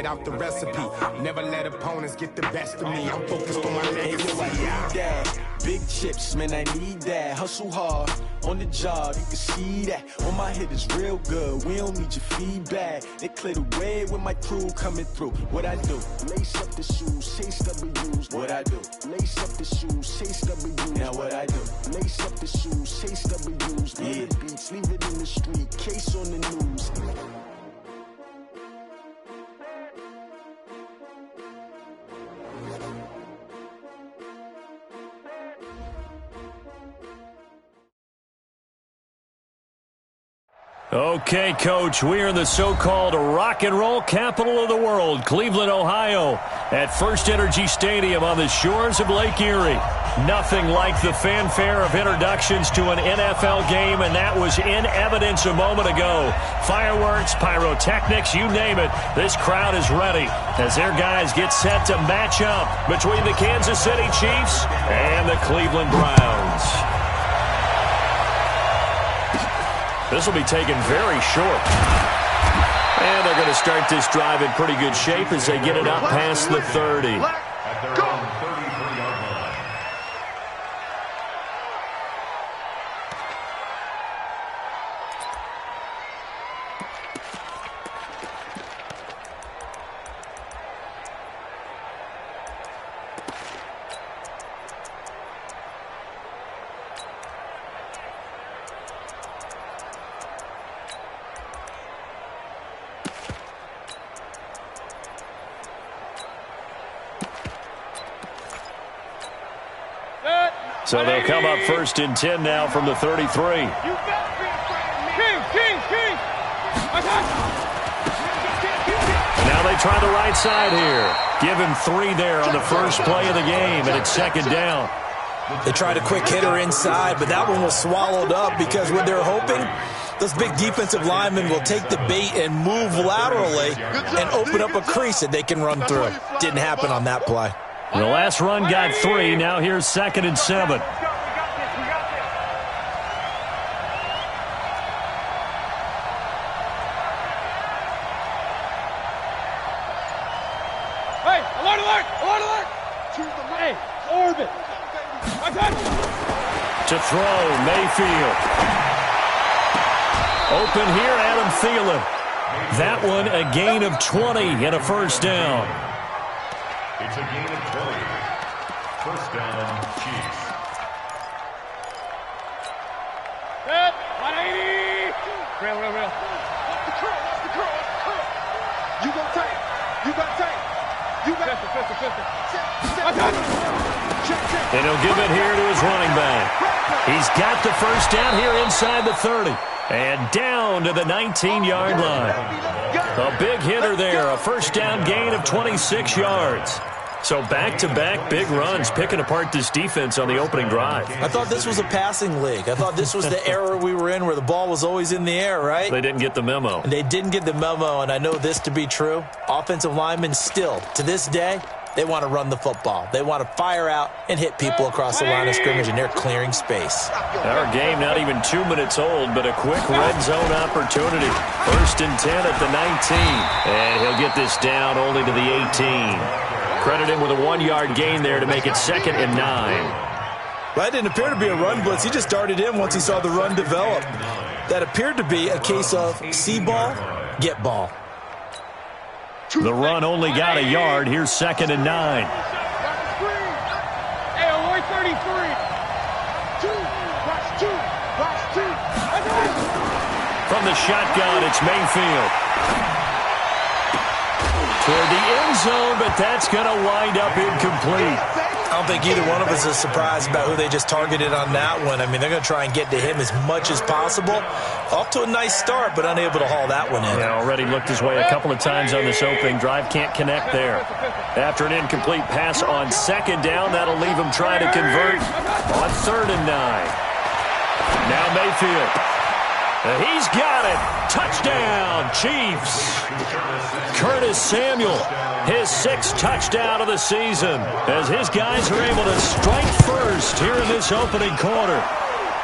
out the recipe. Never let opponents get the best of me. I'm focused on my legacy. I need that. Big chips, man, I need that. Hustle hard on the job, you can see that. On my hit is real good. We don't need your feedback. They clear the way with my crew coming through. What I do? Lace up the shoes, chase W's. What I do? Lace up the shoes, chase W's. Now what I do? Lace up the shoes, chase W's. Yeah. The beats, leave it in the street. Case on the news. Okay, Coach, we are in the so-called rock and roll capital of the world, Cleveland, Ohio, at First Energy Stadium on the shores of Lake Erie. Nothing like the fanfare of introductions to an NFL game, and that was in evidence a moment ago. Fireworks, pyrotechnics, you name it, this crowd is ready as their guys get set to match up between the Kansas City Chiefs and the Cleveland Browns. This will be taken very short. And they're going to start this drive in pretty good shape as they get it up past the 30. So they'll come up first and 10 now from the 33. King. Now they try the right side here. Give him 3 there on the first play of the game, and it's second down. They tried a quick hitter inside, but that one was swallowed up because what they're hoping, those big defensive linemen will take the bait and move laterally and open up a crease that they can run through. Didn't happen on that play. The last run got 3. Now here's second and 7. Hey, alert, alert, alert, alert. Hey, orbit. To throw, Mayfield. Open here, Adam Thielen. That one a gain of 20 and a first down. It's a gain of 20. First down, Chiefs. Set, 180. Real. What's the curl? You gonna take. You got take. You got pistol. And he'll give it here to his running back. He's got the first down here inside the 30. And down to the 19-yard line. A big hitter there, a first down gain of 26 yards. So back-to-back big runs, picking apart this defense on the opening drive. I thought this was a passing league. I thought this was the era we were in where the ball was always in the air, right? They didn't get the memo. And they didn't get the memo, and I know this to be true. Offensive linemen still, to this day, they want to run the football. They want to fire out and hit people across the line of scrimmage, and they're clearing space. Our game not even 2 minutes old, but a quick red zone opportunity. First and 10 at the 19. And he'll get this down only to the 18. Credit him with a 1-yard gain there to make it second and 9. That didn't appear to be a run blitz. He just darted in once he saw the run develop. That appeared to be a case of see ball, get ball. The run only got a yard. Here's second and 9. Hey, Lloyd 33. Watch two. From the shotgun, it's Mayfield. Toward the end zone, but that's going to wind up incomplete. I don't think either one of us is surprised about who they just targeted on that one. I mean, they're going to try and get to him as much as possible. Off to a nice start, but unable to haul that one in. Yeah, already looked his way a couple of times on this opening drive. Can't connect there. After an incomplete pass on second down, that'll leave him trying to convert on third and 9. Now Mayfield. He's got it. Touchdown, Chiefs. Curtis Samuel, his 6th touchdown of the season, as his guys are able to strike first here in this opening quarter.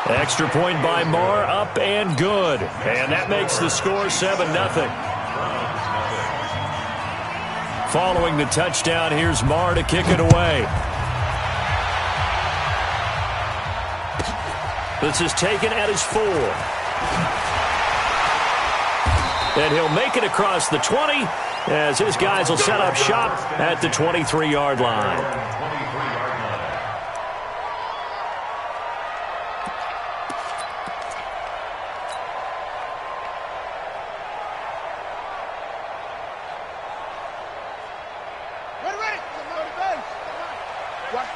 Extra point by Moore, up and good. And that makes the score 7-0. Following the touchdown, here's Marr to kick it away. This is taken at his 4. And he'll make it across the 20 as his guys will set up shop at the 23-yard line.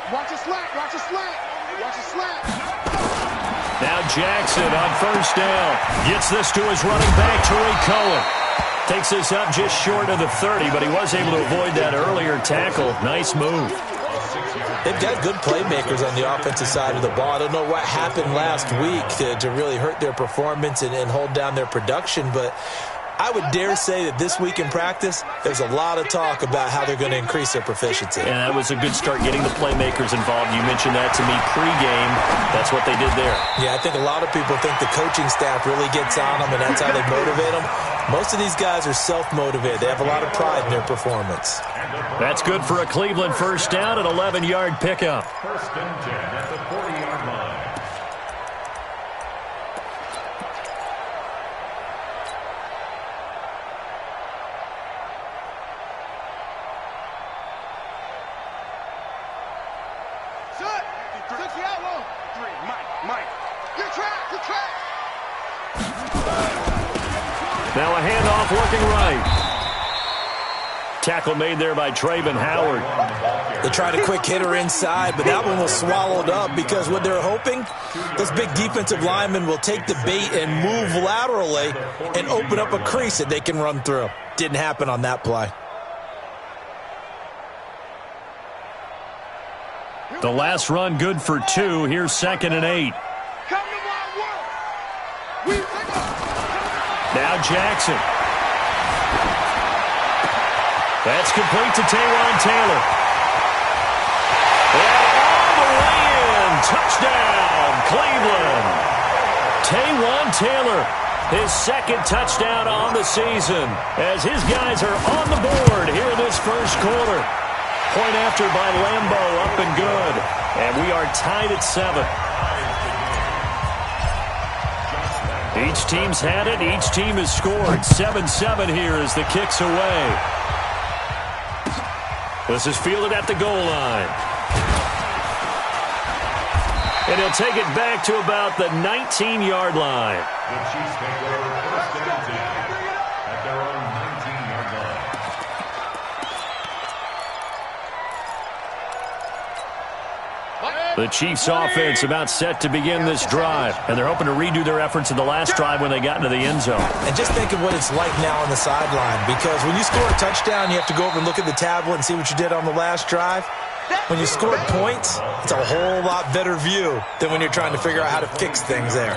Watch a slant, watch a slant, watch a slant. Now Jackson on first down. Gets this to his running back, Tariq Cohen. Takes this up just short of the 30, but he was able to avoid that earlier tackle. Nice move. They've got good playmakers on the offensive side of the ball. I don't know what happened last week to really hurt their performance and hold down their production, but I would dare say that this week in practice, there's a lot of talk about how they're going to increase their proficiency. And that was a good start getting the playmakers involved. You mentioned that to me pregame. That's what they did there. Yeah, I think a lot of people think the coaching staff really gets on them, and that's how they motivate them. Most of these guys are self-motivated. They have a lot of pride in their performance. That's good for a Cleveland first down, an 11-yard pickup. First and 10 at the 40-yard line. Now a handoff working right. Tackle made there by Trayvon Howard. They tried a quick hitter inside, but that one was swallowed up because what they're hoping, those big defensive linemen will take the bait and move laterally and open up a crease that they can run through. Didn't happen on that play. The last run good for 2. Here's 2nd and 8. Now Jackson. That's complete to Taywan Taylor. And all the way in. Touchdown, Cleveland. Taywan Taylor, his 2nd touchdown on the season as his guys are on the board here in this first quarter. Point after by Lambeau, up and good. And we are tied at 7. Each team's had it. Each team has scored. 7-7 here as the kick's away. This is fielded at the goal line. And he'll take it back to about the 19-yard line. The Chiefs take over first and 10 at their own 19-yard line. The Chiefs offense about set to begin this drive, and they're hoping to redo their efforts in the last drive when they got into the end zone. And just think of what it's like now on the sideline, because when you score a touchdown, you have to go over and look at the tablet and see what you did on the last drive. When you scored points, it's a whole lot better view than when you're trying to figure out how to fix things there.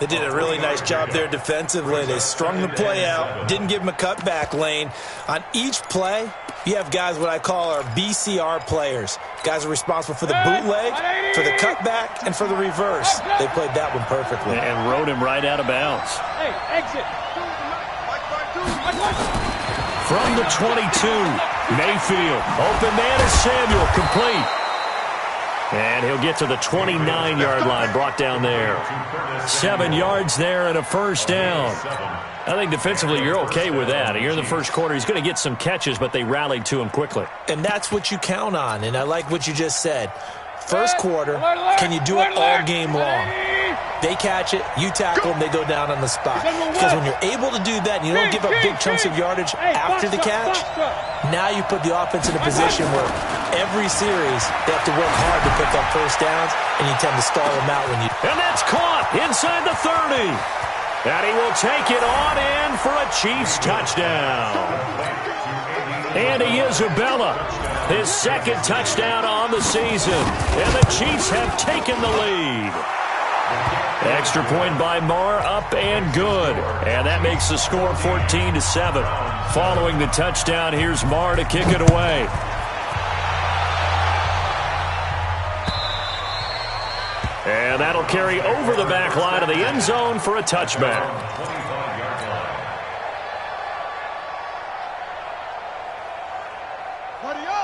They did a really nice job there defensively. They strung the play out, didn't give them a cutback lane. On each play, you have guys what I call our BCR players. Guys are responsible for the bootleg, for the cutback, and for the reverse. They played that one perfectly. And rode him right out of bounds. Hey, exit. From the 22, Mayfield. Open man is Samuel, complete. And he'll get to the 29-yard line, brought down there. 7 yards there and a first down. I think defensively you're okay with that. Here in the first quarter, he's going to get some catches, but they rallied to him quickly. And that's what you count on, and I like what you just said. First quarter, can you do it all game long? They catch it, you tackle them, they go down on the spot. Because when you're able to do that and you don't give up big chunks of yardage after the catch, now you put the offense in a position where every series they have to work hard to pick up first downs, and you tend to stall them out when you... And that's caught inside the 30. And he will take it on in for a Chiefs touchdown. Andy Isabella, his 2nd touchdown on the season. And the Chiefs have taken the lead. Extra point by Marr, up and good. And that makes the score 14-7. Following the touchdown, here's Marr to kick it away. And that'll carry over the back line of the end zone for a touchback.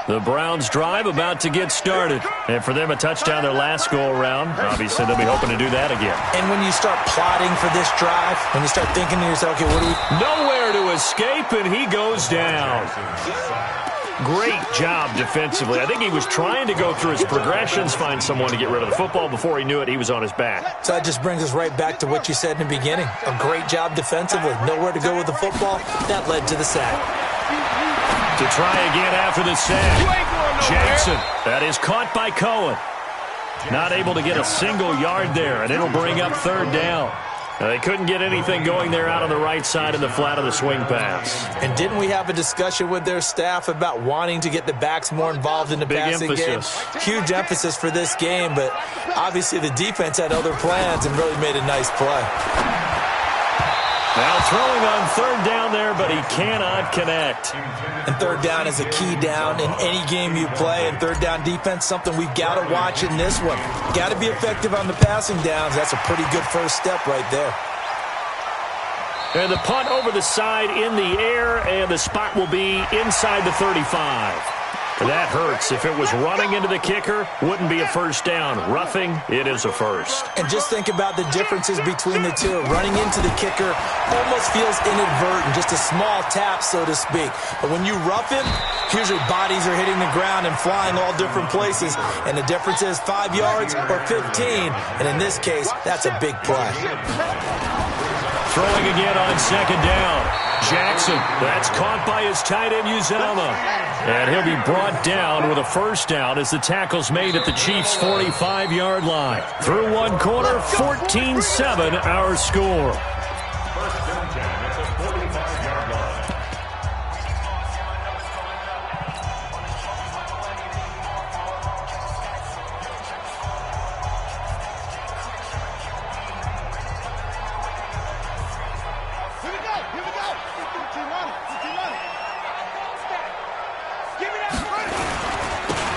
The Browns drive about to get started. And for them, a touchdown their last go-around. Obviously, they'll be hoping to do that again. And when you start plotting for this drive, when you start thinking to yourself, okay, what do we... Nowhere to escape, and he goes down. Great job defensively. I think he was trying to go through his progressions, find someone to get rid of the football. Before he knew it, he was on his back. So that just brings us right back to what you said in the beginning. A great job defensively. Nowhere to go with the football. That led to the sack. To try again after the sack. Jackson. That is caught by Cohen. Not able to get a single yard there, and it'll bring up third down. They couldn't get anything going there out on the right side in the flat of the swing pass. And didn't we have a discussion with their staff about wanting to get the backs more involved in the passing game? Huge emphasis for this game, but obviously the defense had other plans and really made a nice play. Now throwing on third down there, but he cannot connect. And third down is a key down in any game you play. And third down defense, something we've got to watch in this one. Got to be effective on the passing downs. That's a pretty good first step right there. And the punt over the side in the air, and the spot will be inside the 35. That hurts. If it was running into the kicker, wouldn't be a first down. Roughing, it is a first. And just think about the differences between the two. Running into the kicker almost feels inadvertent, just a small tap, so to speak. But when you rough him, usually bodies are hitting the ground and flying all different places. And the difference is 5 yards or 15. And in this case, that's a big play. Throwing again on second down. Jackson, that's caught by his tight end, Uzama. And he'll be brought down with a first down as the tackle's made at the Chiefs' 45-yard line. Through one quarter, 14-7 our score. First down at the 45-yard line.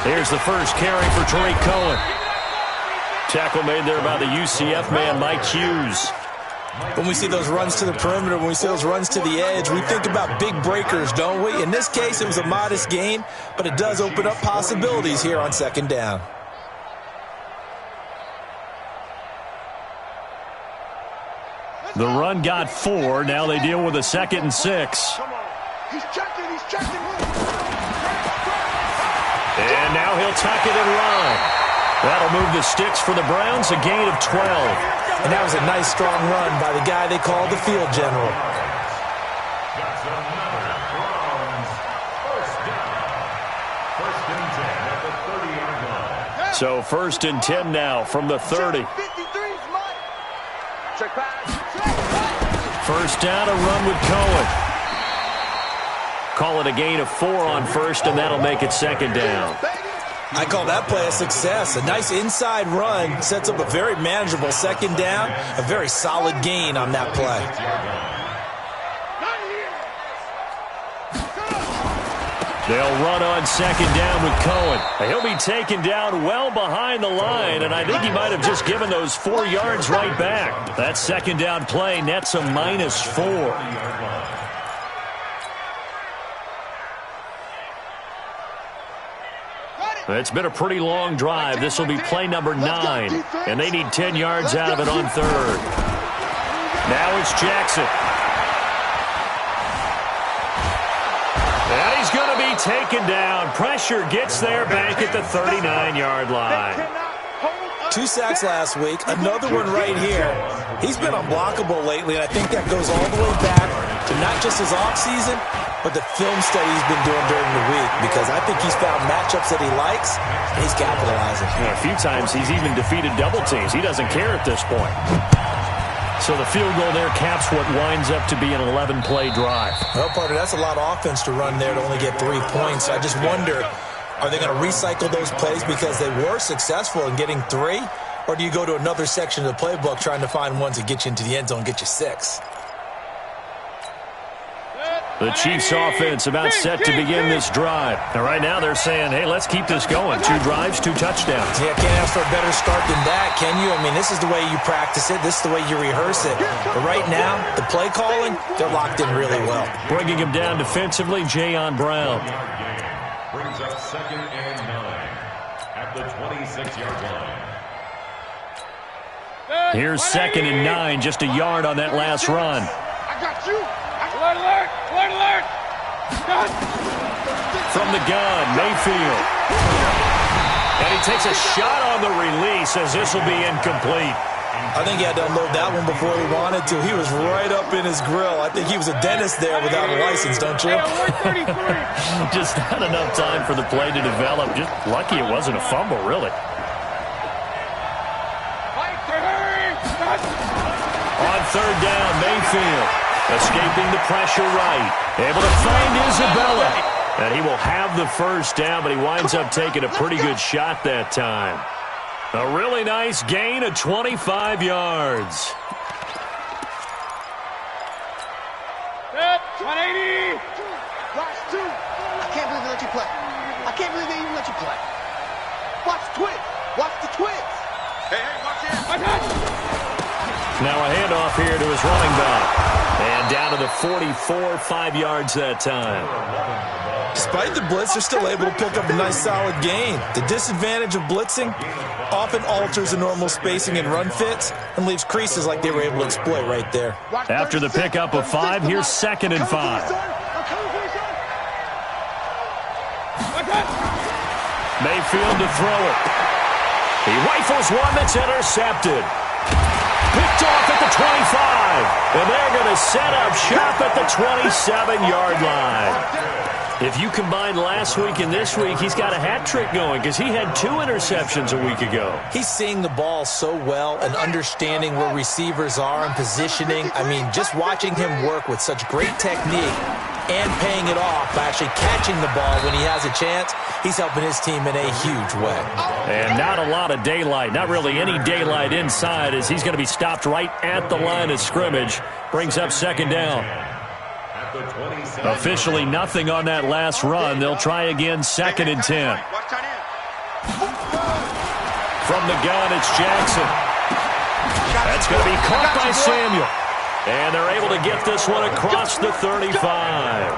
Here's the first carry for Tariq Cohen. Tackle made there by the UCF man, Mike Hughes. When we see those runs to the perimeter, when we see those runs to the edge, we think about big breakers, don't we? In this case, it was a modest gain, but it does open up possibilities here on second down. The run got 4. Now they deal with a 2nd and 6. He's checking, he's checking. And now he'll tuck it and run. That'll move the sticks for the Browns, a gain of 12. And that was a nice, strong run by the guy they called the field general. That's another Browns first down. First and 10 at the 30-yard line. So first and 10 now from the 30. 53's mine. Check back. First down, a run with Cohen. Call it a gain of 4 on first, and that'll make it second down. I call that play a success. A nice inside run sets up a very manageable second down, a very solid gain on that play. They'll run on second down with Cohen. He'll be taken down well behind the line, and I think he might have just given those 4 yards right back. That second down play nets a -4. It's been a pretty long drive. This will be play number 9, and they need 10 yards out of it on third. Now it's Jackson. And he's going to be taken down. Pressure gets there back at the 39-yard line. 2 sacks last week, another one right here. He's been unblockable lately, and I think that goes all the way back to not just his offseason, but the film study he's been doing during the week, because I think he's found matchups that he likes, and he's capitalizing. A few times he's even defeated double teams. He doesn't care at this point. So the field goal there caps what winds up to be an 11-play drive. Well, partner, that's a lot of offense to run there to only get 3 points. I just wonder, are they going to recycle those plays because they were successful in getting 3? Or do you go to another section of the playbook trying to find ones that get you into the end zone and get you 6? The Chiefs offense about set to begin this drive. And right now they're saying, hey, let's keep this going. 2 drives, 2 touchdowns. Yeah, can't ask for a better start than that, can you? I mean, this is the way you practice it. This is the way you rehearse it. But right now, the play calling, they're locked in really well. Bringing him down defensively, Jayon Brown. Brings up 2nd and 9 at the 26-yard line. Here's 2nd and 9, just a yard on that last run. I got you. Alert, alert, alert, alert. From the gun, Mayfield. And he takes a shot on the release as this will be incomplete. I think he had to unload that one before he wanted to. He was right up in his grill. I think he was a dentist there without a license, don't you? Just not enough time for the play to develop. Just lucky it wasn't a fumble, really. On 3rd down, Mayfield escaping the pressure right. Able to find Isabella. And he will have the 1st down, but he winds up taking a pretty good shot that time. A really nice gain of 25 yards. 180. Watch 2. I can't believe they let you play. I can't believe they even let you play. Watch Twitch. Watch the Twitch. Hey, watch it. Now a handoff here to his running back. And down to the 44, 5 yards that time. Despite the blitz, they're still able to pick up a nice solid gain. The disadvantage of blitzing often alters the normal spacing and run fits and leaves creases like they were able to exploit right there. After the pickup of 5, here's 2nd and 5. Mayfield to throw it. He rifles one that's intercepted. Picked off at the 25. And they're going to set up shop at the 27-yard line. If you combine last week and this week, he's got a hat trick going because he had 2 interceptions a week ago. He's seeing the ball so well and understanding where receivers are and positioning. I mean, just watching him work with such great technique and paying it off by actually catching the ball when he has a chance, he's helping his team in a huge way. And not a lot of daylight, not really any daylight inside as he's going to be stopped right at the line of scrimmage. Brings up 2nd down. Officially nothing on that last run. They'll try again 2nd and 10. From the gun, it's Jackson. That's going to be caught by Samuel. And they're able to get this one across the 35.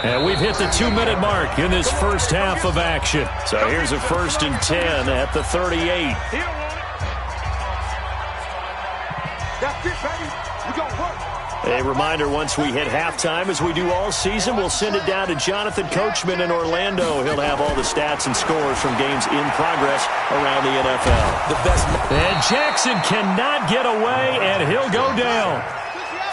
And we've hit the 2-minute mark in this first half of action. So here's a 1st and 10 at the 38. That's it, baby. We're going to work. A reminder, once we hit halftime, as we do all season, we'll send it down to Jonathan Coachman in Orlando. He'll have all the stats and scores from games in progress around the NFL. The best. And Jackson cannot get away, and he'll go down.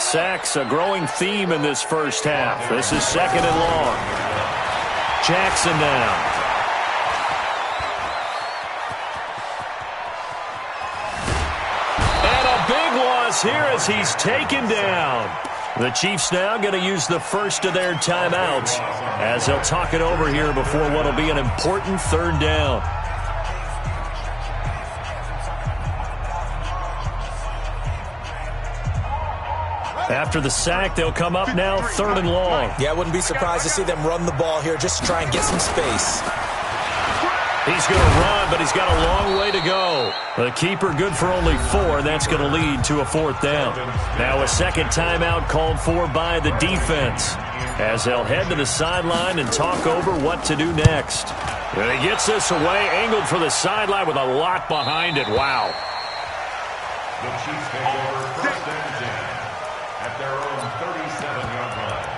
Sacks, a growing theme in this first half. This is 2nd and long. Jackson down. Here as he's taken down. The Chiefs now going to use the first of their timeouts as they'll talk it over here before what will be an important 3rd down. After the sack, they'll come up now 3rd and long. Yeah, I wouldn't be surprised to see them run the ball here just to try and get some space. He's going to run, but he's got a long way to go. The keeper good for only 4, and that's going to lead to a 4th down. Now a 2nd timeout called for by the defense as they'll head to the sideline and talk over what to do next. And he gets this away, angled for the sideline with a lot behind it. Wow. The Chiefs take over 1st and 10 at their own 37-yard line.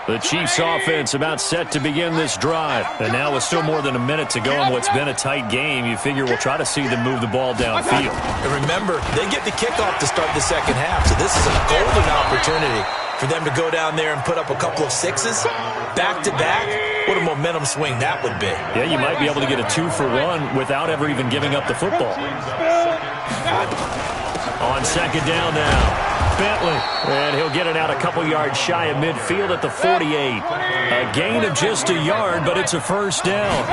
The Chiefs offense about set to begin this drive. And now with still more than a minute to go in what's been a tight game, you figure we'll try to see them move the ball downfield. And remember, they get the kickoff to start the second half, so this is a golden opportunity for them to go down there and put up a couple of 6s back-to-back. What a momentum swing that would be. Yeah, you might be able to get a 2-for-1 without ever even giving up the football. On 2nd down now. Bentley, and he'll get it out a couple yards shy of midfield at the 48. A gain of just a yard, but it's a 1st down.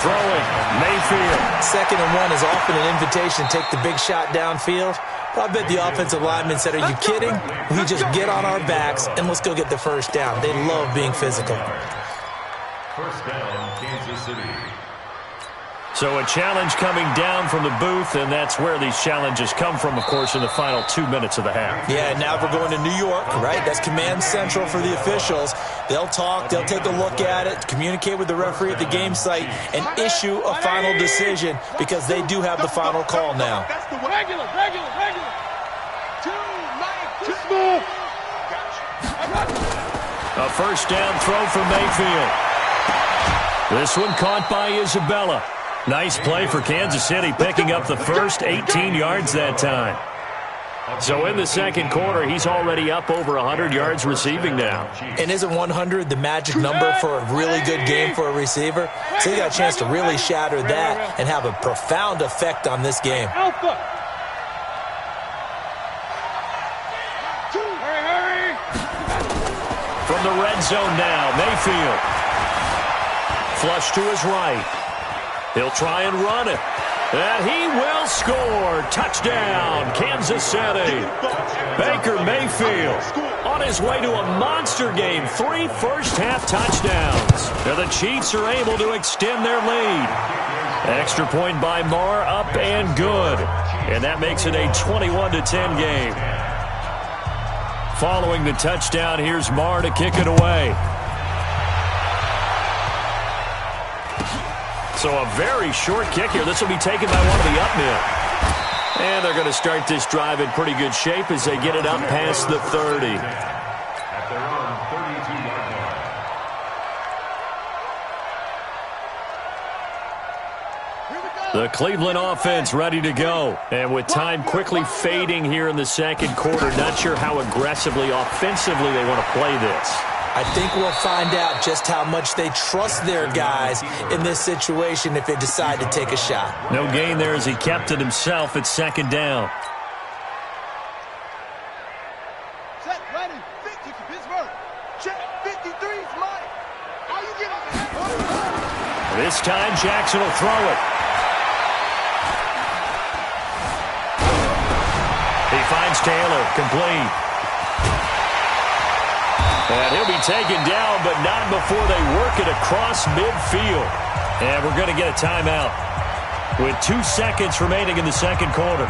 throwing. Mayfield. 2nd and 1 is often an invitation to take the big shot downfield. But I bet the offensive lineman said, are you kidding? We just get on our backs and let's go get the first down. They love being physical. First down, Kansas City. So a challenge coming down from the booth, and that's where these challenges come from, of course, in the final 2 minutes of the half. Yeah, and now we're going to New York, right? That's command central for the officials. They'll talk, they'll take a look at it, communicate with the referee at the game site, and issue a final decision because they do have the final call now. That's the regular. Too small. A first down throw for Mayfield. This one caught by Isabella. Nice play for Kansas City, picking up the first 18 yards that time. So in the second quarter, he's already up over 100 yards receiving now. And isn't 100 the magic number for a really good game for a receiver? So he got a chance to really shatter that and have a profound effect on this game. Alpha. Hurry. From the red zone now, Mayfield. Flush to his right. He'll try and run it. And he will score. Touchdown, Kansas City. Baker Mayfield on his way to a monster game. 3 first-half touchdowns. Now the Chiefs are able to extend their lead. Extra point by Marr, up and good. And that makes it a 21-10 game. Following the touchdown, here's Marr to kick it away. So a very short kick here. This will be taken by one of the up men. And they're going to start this drive in pretty good shape as they get it up past the 30. At their own 32-yard line. The Cleveland offense ready to go. And with time quickly fading here in the second quarter, not sure how aggressively, offensively they want to play this. I think we'll find out just how much they trust their guys in this situation if they decide to take a shot. No gain there as he kept it himself at second down. Set, ready, 50 to Pittsburgh. Check, 53's mine. How you get on? This time Jackson will throw it. He finds Taylor, complete. And he'll be taken down, but not before they work it across midfield. And we're going to get a timeout with 2 seconds remaining in the second quarter.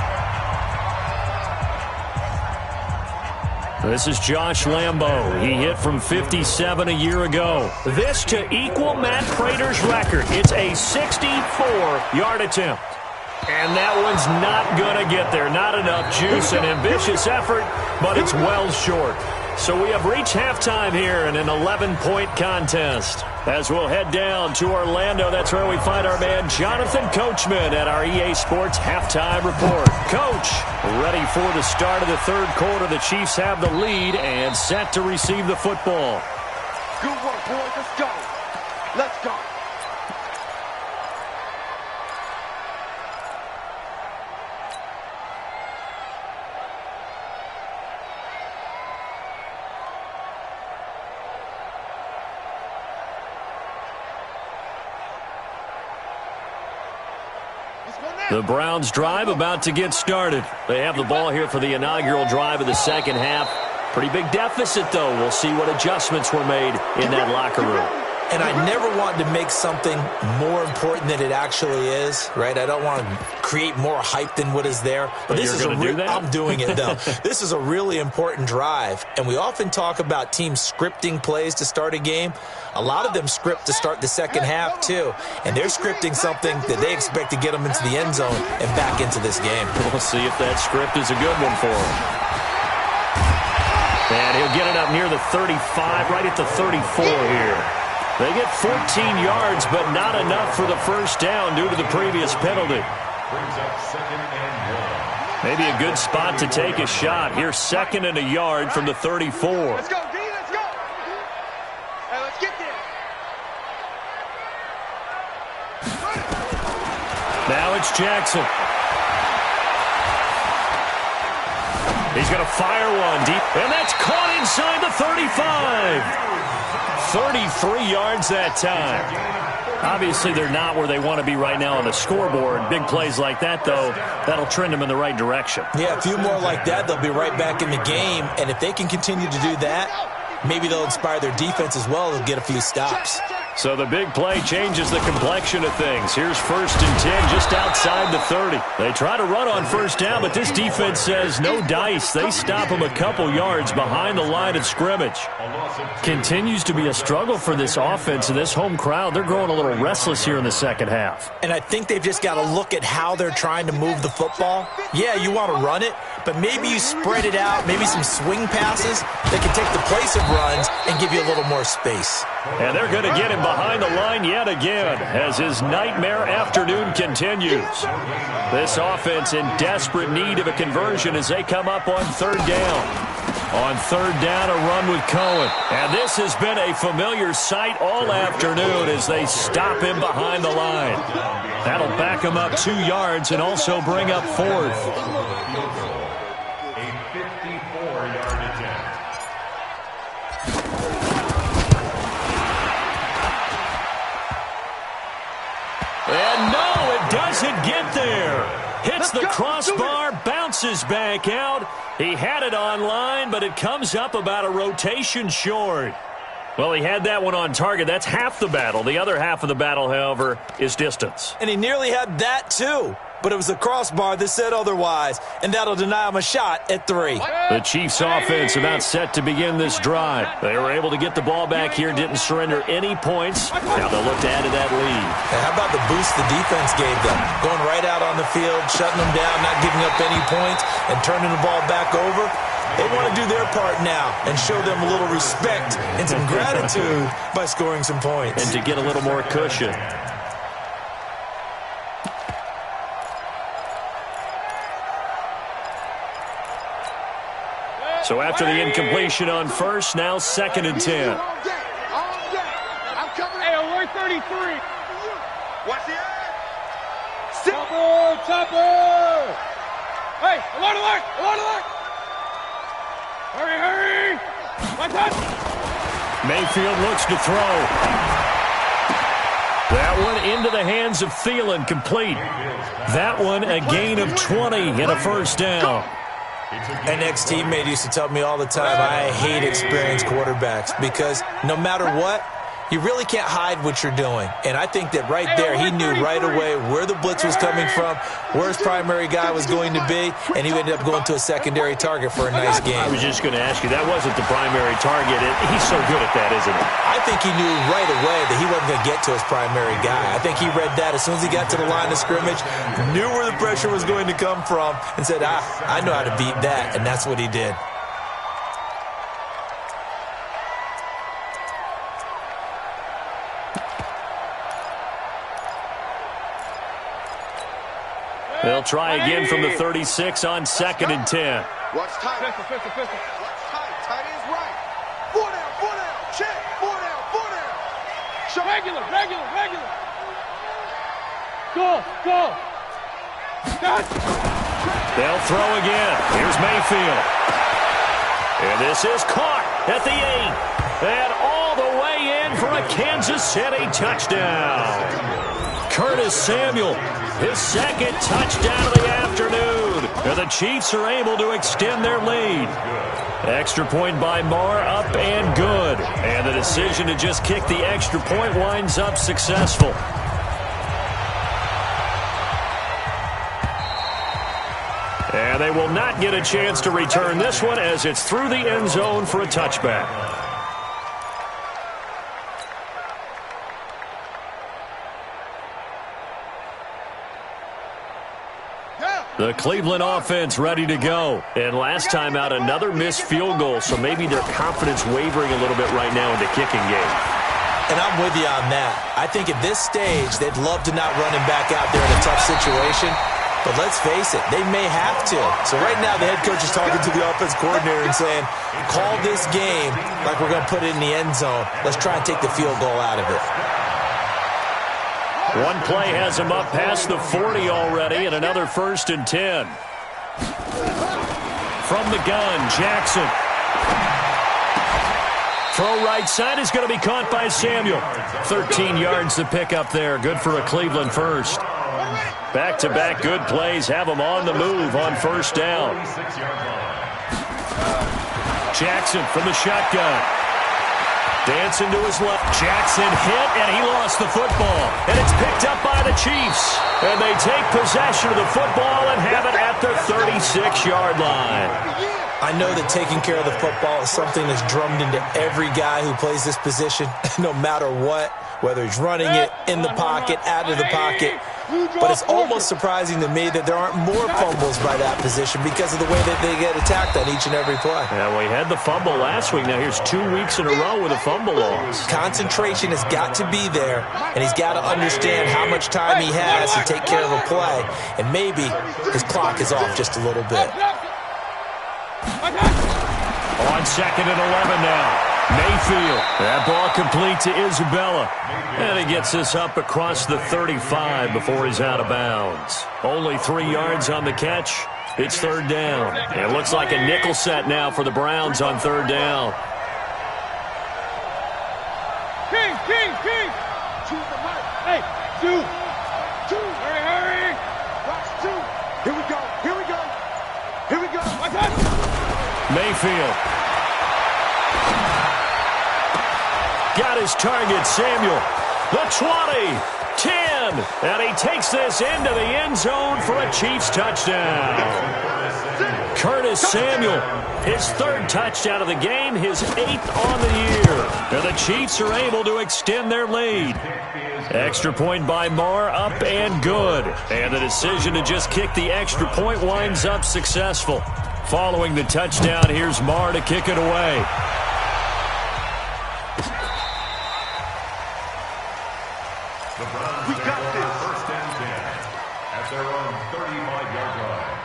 This is Josh Lambo. He hit from 57 a year ago. This to equal Matt Prater's record. It's a 64-yard attempt. And that one's not going to get there. Not enough juice, an ambitious effort, but it's well short. So we have reached halftime here in an 11-point contest. As we'll head down to Orlando, that's where we find our man Jonathan Coachman at our EA Sports Halftime Report. Coach, ready for the start of the third quarter. The Chiefs have the lead and set to receive the football. Good work, boys. Let's go. Let's go. The Browns drive about to get started. They have the ball here for the inaugural drive of the second half. Pretty big deficit, though. We'll see what adjustments were made in that locker room. And I never want to make something more important than it actually is, right? I don't want to create more hype than what is there. But this is I'm doing it, though. This is a really important drive. And we often talk about teams scripting plays to start a game. A lot of them script to start the second half, too. And they're scripting something that they expect to get them into the end zone and back into this game. We'll see if that script is a good one for him. And he'll get it up near the 35, right at the 34 here. They get 14 yards, but not enough for the first down due to the previous penalty. Brings up 2nd and 1. Maybe a good spot to take a shot. Here's 2nd and a yard from the 34. Let's go, D. Let's go. Hey, let's get there. Now it's Jackson. He's going to fire one deep, and that's caught inside the 35. 33 yards that time. Obviously, they're not where they want to be right now on the scoreboard. Big plays like that, though, that'll trend them in the right direction. Yeah, a few more like that, they'll be right back in the game. And if they can continue to do that, maybe they'll inspire their defense as well and get a few stops. So the big play changes the complexion of things. Here's 1st and 10 just outside the 30. They try to run on 1st down, but this defense says no dice. They stop them a couple yards behind the line of scrimmage. Continues to be a struggle for this offense and this home crowd. They're growing a little restless here in the second half. And I think they've just got to look at how they're trying to move the football. Yeah, you want to run it, but maybe you spread it out, maybe some swing passes that can take the place of runs and give you a little more space. And they're going to get him behind the line yet again as his nightmare afternoon continues. This offense in desperate need of a conversion as they come up on 3rd down. On 3rd down, a run with Cohen. And this has been a familiar sight all afternoon as they stop him behind the line. That'll back him up 2 yards and also bring up 4th. A 54-yard attempt. And no, it doesn't get there. Hits the crossbar, bounces back out. He had it on line, but it comes up about a rotation short. Well, he had that one on target. That's half the battle. The other half of the battle, however, is distance. And he nearly had that, too. But it was the crossbar that said otherwise, and that'll deny him a shot at 3. The Chiefs' offense about set to begin this drive. They were able to get the ball back here, didn't surrender any points. Now they'll look to add to that lead. And how about the boost the defense gave them? Going right out on the field, shutting them down, not giving up any points, and turning the ball back over. They want to do their part now and show them a little respect and some gratitude by scoring some points. And to get a little more cushion. So after the incompletion on 1st, now 2nd and 10. I'm coming. Hey, alert 33. Watch the edge. Chopper. Hey, alert, alert, alert, alert. Hurry, hurry. My touch. Mayfield looks to throw. That one into the hands of Thielen, complete. That one a gain of 20 and a 1st down. An ex-teammate used to tell me all the time, I hate experienced quarterbacks because no matter what, you really can't hide what you're doing. And I think that right there, he knew right away where the blitz was coming from, where his primary guy was going to be, and he ended up going to a secondary target for a nice game. I was just going to ask you, that wasn't the primary target. He's so good at that, isn't he? I think he knew right away that he wasn't going to get to his primary guy. I think he read that as soon as he got to the line of scrimmage, knew where the pressure was going to come from, and said, I know how to beat that, and that's what he did. They'll try again from the 36 on 2nd and 10. Watch tight. Pistol. Watch tight. Tight ends right. 4 down. Check. 4 down. Show. Regular. Go. Got. They'll throw again. Here's Mayfield. And this is caught at the 8. And all the way in for a Kansas City touchdown. Curtis Samuel, his 2nd touchdown of the afternoon. And the Chiefs are able to extend their lead. Extra point by Marr, up and good. And the decision to just kick the extra point winds up successful. And they will not get a chance to return this one as it's through the end zone for a touchback. The Cleveland offense ready to go. And last time out, another missed field goal, so maybe their confidence wavering a little bit right now in the kicking game. And I'm with you on that. I think at this stage, they'd love to not run him back out there in a tough situation. But let's face it, they may have to. So right now, the head coach is talking to the offense coordinator and saying, call this game like we're going to put it in the end zone. Let's try and take the field goal out of it. One play has him up past the 40 already, and another 1st and 10. From the gun, Jackson. Throw right side is going to be caught by Samuel. 13 yards to pick up there. Good for a Cleveland first. Back-to-back good plays have them on the move on first down. Jackson from the shotgun. Dancing to his left. Jackson hit, and he lost the football. And it's picked up by the Chiefs. And they take possession of the football and have it at the 36-yard line. I know that taking care of the football is something that's drummed into every guy who plays this position, no matter what, whether he's running it, in the pocket, out of the pocket. But it's almost surprising to me that there aren't more fumbles by that position because of the way that they get attacked on each and every play. Yeah, we had the fumble last week. Now here's 2 weeks in a row with a fumble loss. Concentration has got to be there, and he's got to understand how much time he has to take care of a play, and maybe his clock is off just a little bit. On second and 11 now. Mayfield. That ball complete to Isabella. And he gets this up across the 35 before he's out of bounds. Only 3 yards on the catch. It's third down. It looks like a nickel set now for the Browns on third down. King. To the right. Hey, two. Hurry. Watch two. Here we go. Mayfield. Got his target, Samuel. The 20, 10, and he takes this into the end zone for a Chiefs touchdown. Curtis Samuel, his third touchdown of the game, his 8th on the year. And the Chiefs are able to extend their lead. Extra point by Marr, up and good. And the decision to just kick the extra point winds up successful. Following the touchdown, here's Marr to kick it away. The Browns take over first and 10 at their own 35-yard line.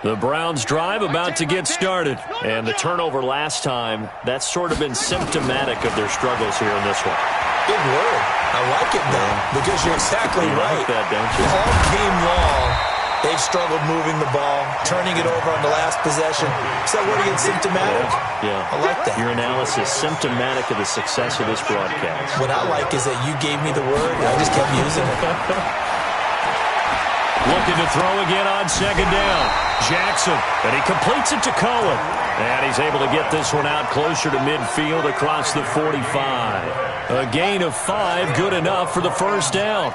The Browns drive about to get started. And the turnover last time, that's sort of been symptomatic of their struggles here in this one. Big word. I like it, though, because you're exactly right. Like that, don't you? All game long, they've struggled moving the ball, turning it over on the last possession. Is that word again, symptomatic? Yeah. I like that. Your analysis, symptomatic of the success of this broadcast. What I like is that you gave me the word, and I just kept using it. Looking to throw again on second down. Jackson, and he completes it to Cohen. And he's able to get this one out closer to midfield across the 45. A gain of 5, good enough for the first down.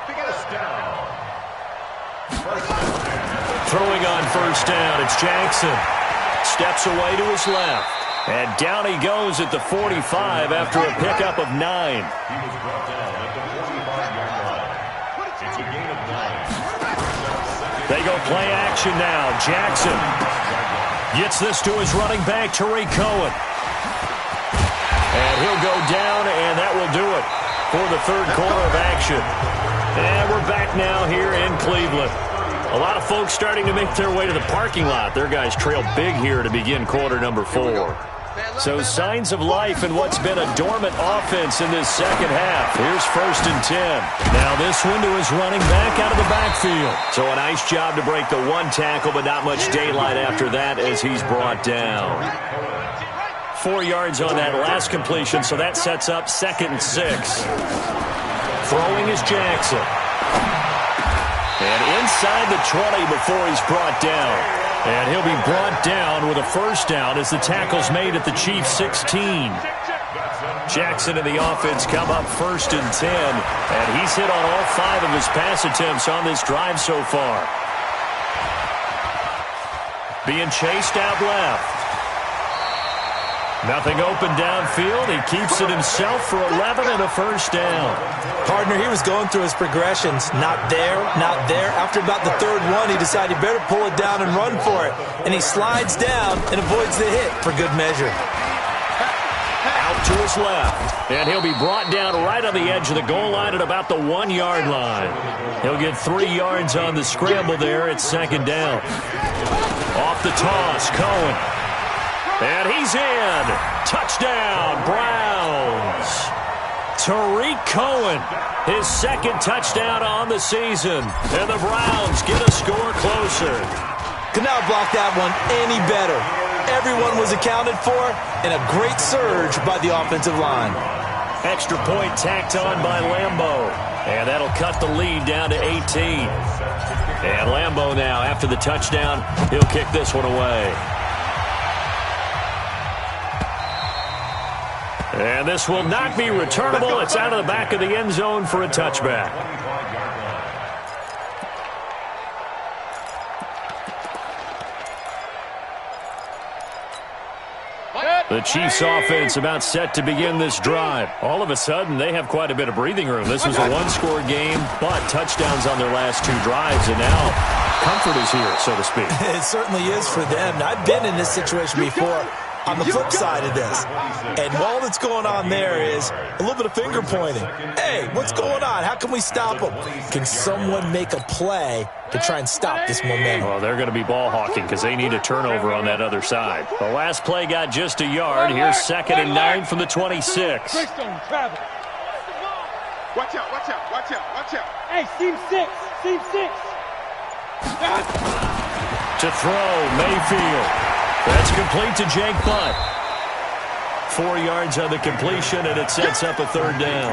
Throwing on first down, it's Jackson. Steps away to his left. And down he goes at the 45 after a pickup of 9. He was brought down at the 45-yard line. It's a gain of 9. They go play action now. Jackson gets this to his running back, Tariq Cohen. And he'll go down, and that will do it for the third quarter of action. And we're back now here in Cleveland. A lot of folks starting to make their way to the parking lot. Their guys trail big here to begin quarter number 4. So signs of life in what's been a dormant offense in this second half. Here's first and 10. Now this one to his running back out of the backfield. So a nice job to break the one tackle, but not much daylight after that as he's brought down. 4 yards on that last completion, so that sets up second and 6. Throwing is Jackson. And inside the 20 before he's brought down. And he'll be brought down with a first down as the tackle's made at the Chiefs' 16. Jackson and the offense come up first and 10. And he's hit on all 5 of his pass attempts on this drive so far. Being chased out left. Nothing open downfield. He keeps it himself for 11 and a first down. Partner, he was going through his progressions. Not there, not there. After about the third one, he decided he better pull it down and run for it. And he slides down and avoids the hit for good measure. Out to his left. And he'll be brought down right on the edge of the goal line at about the 1 yard line. He'll get 3 yards on the scramble there at second down. Off the toss, Cohen. And he's in. Touchdown, Browns. Tariq Cohen, his second touchdown on the season. And the Browns get a score closer. Could not block that one any better. Everyone was accounted for, and a great surge by the offensive line. Extra point tacked on by Lambeau. And that'll cut the lead down to 18. And Lambeau now, after the touchdown, he'll kick this one away. And this will not be returnable. It's out of the back of the end zone for a touchback. The Chiefs offense about set to begin this drive. All of a sudden, they have quite a bit of breathing room. This was a one-score game, but touchdowns on their last two drives, and now comfort is here, so to speak. It certainly is for them. I've been in this situation before on the flip side of this. And all that's going on there is a little bit of finger pointing. Hey, what's going on? How can we stop them? Can someone make a play to try and stop this momentum? Well, they're going to be ball hawking because they need a turnover on that other side. The last play got just a yard. Here's 2nd and 9 from the 26. Watch out, watch out, watch out, watch out. Hey, seam 6, seam 6. To throw, Mayfield. That's complete to Jake Butt. 4 yards on the completion, and it sets up a 3rd down.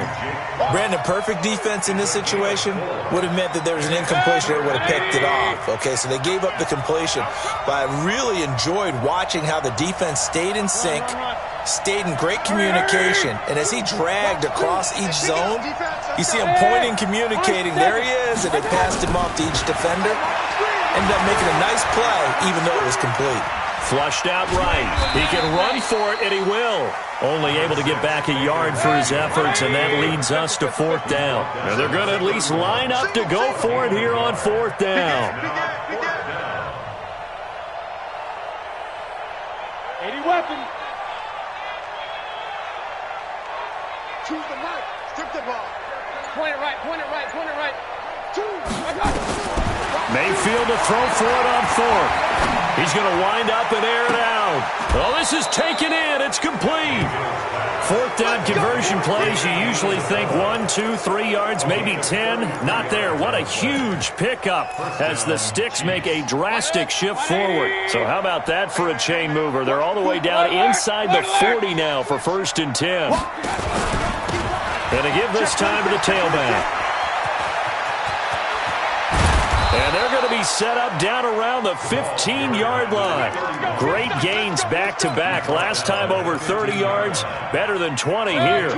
Brandon, perfect defense in this situation would have meant that there was an incompletion. They would have picked it off. Okay, so they gave up the completion. But I really enjoyed watching how the defense stayed in sync, stayed in great communication, and as he dragged across each zone, you see him pointing, communicating. There he is, and they passed him off to each defender. Ended up making a nice play, even though it was complete. Flushed out right. He can run for it, and he will. Only able to get back a yard for his efforts, and that leads us to 4th down. And they're going to at least line up to go for it here on 4th down. 80 weapon. Choose the knife. Strip the ball. Point it right, point it right, point it right. Mayfield to throw for it on 4th. He's going to wind up and air it out. Oh, this is taken in. It's complete. 4th down conversion plays, you usually think 1, 2, 3 yards, maybe 10. Not there. What a huge pickup as the Sticks make a drastic shift forward. So how about that for a chain mover? They're all the way down inside the 40 now for 1st and 10. And to give this time to the tailback. And they're going to be set up down around the 15-yard line. Great gains back-to-back. Last time over 30 yards, better than 20 here.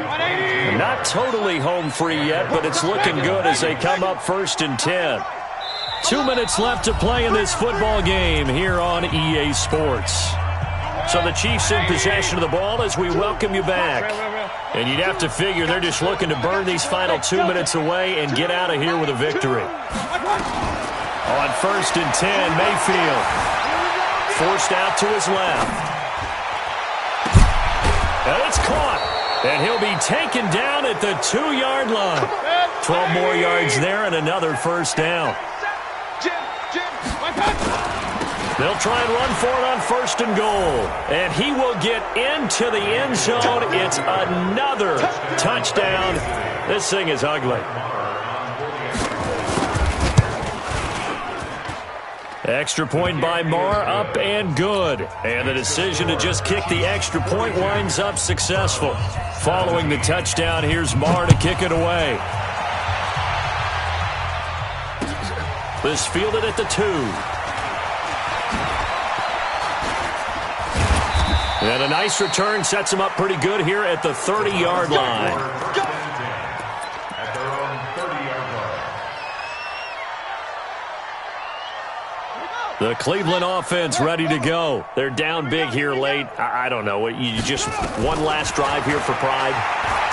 Not totally home free yet, but it's looking good as they come up 1st and 10. 2 minutes left to play in this football game here on EA Sports. So the Chiefs in possession of the ball as we welcome you back. And you'd have to figure they're just looking to burn these final 2 minutes away and get out of here with a victory. On 1st and 10, Mayfield forced out to his left. And it's caught. And he'll be taken down at the 2-yard line. 12 more yards there and another 1st down. They'll try and run for it on 1st and goal. And he will get into the end zone. It's another touchdown. This thing is ugly. Extra point by Marr, up and good. And the decision to just kick the extra point winds up successful. Following the touchdown, here's Marr to kick it away. This fielded at the 2. And a nice return sets him up pretty good here at the 30-yard line. The Cleveland offense ready to go. They're down big here late. I don't know. You just one last drive here for pride.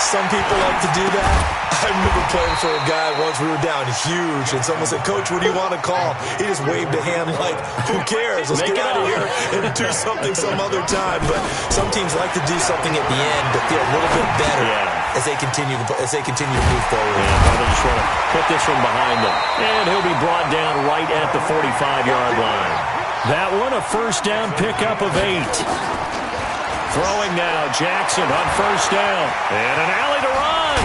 Some people like to do that. I remember playing for a guy once. We were down huge, and someone said, "Coach, what do you want to call?" He just waved a hand like, "Who cares? Let's get out of here and do something some other time." But some teams like to do something at the end to feel a little bit better as they continue to move forward. Yeah, they just want to put this one behind them. And he'll be brought down right at the 45-yard line. That one a 1st down pickup of 8. Throwing now, Jackson on 1st down. And an alley to run.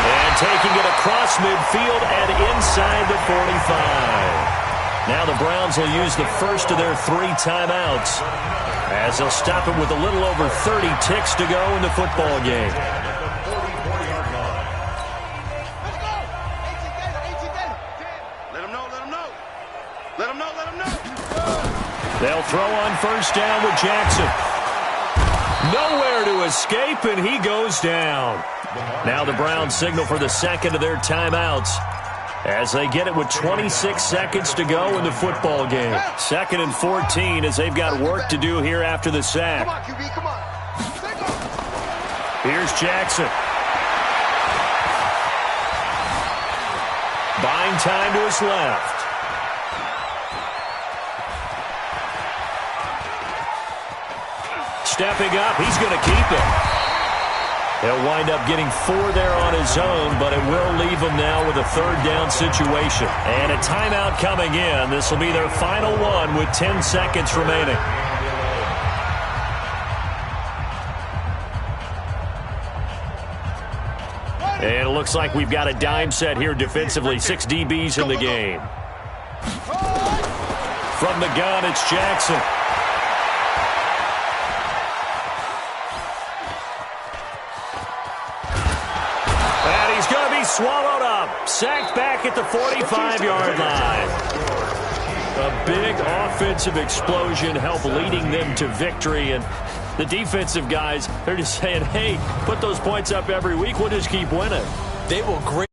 And taking it across midfield and inside the 45. Now the Browns will use the first of their 3 timeouts as they'll stop it with a little over 30 ticks to go in the football game. Let him know, let him know. Let him know, let him know. They'll throw on first down with Jackson. Nowhere to escape, and he goes down. Now the Browns signal for the second of their timeouts as they get it with 26 seconds to go in the football game. 2nd and 14 as they've got work to do here after the sack. Come on, QB, come on. Here's Jackson. Buying time to his left. Stepping up, he's going to keep it. He'll wind up getting 4 there on his own, but it will leave him now with a 3rd down situation. And a timeout coming in. This will be their final one with 10 seconds remaining. And it looks like we've got a dime set here defensively. 6 DBs in the game. From the gun, it's Jackson. And he's going to be swallowed up. Sacked back at the 45-yard line. A big offensive explosion helped leading them to victory. And the defensive guys, they're just saying, hey, put those points up every week. We'll just keep winning. They will great.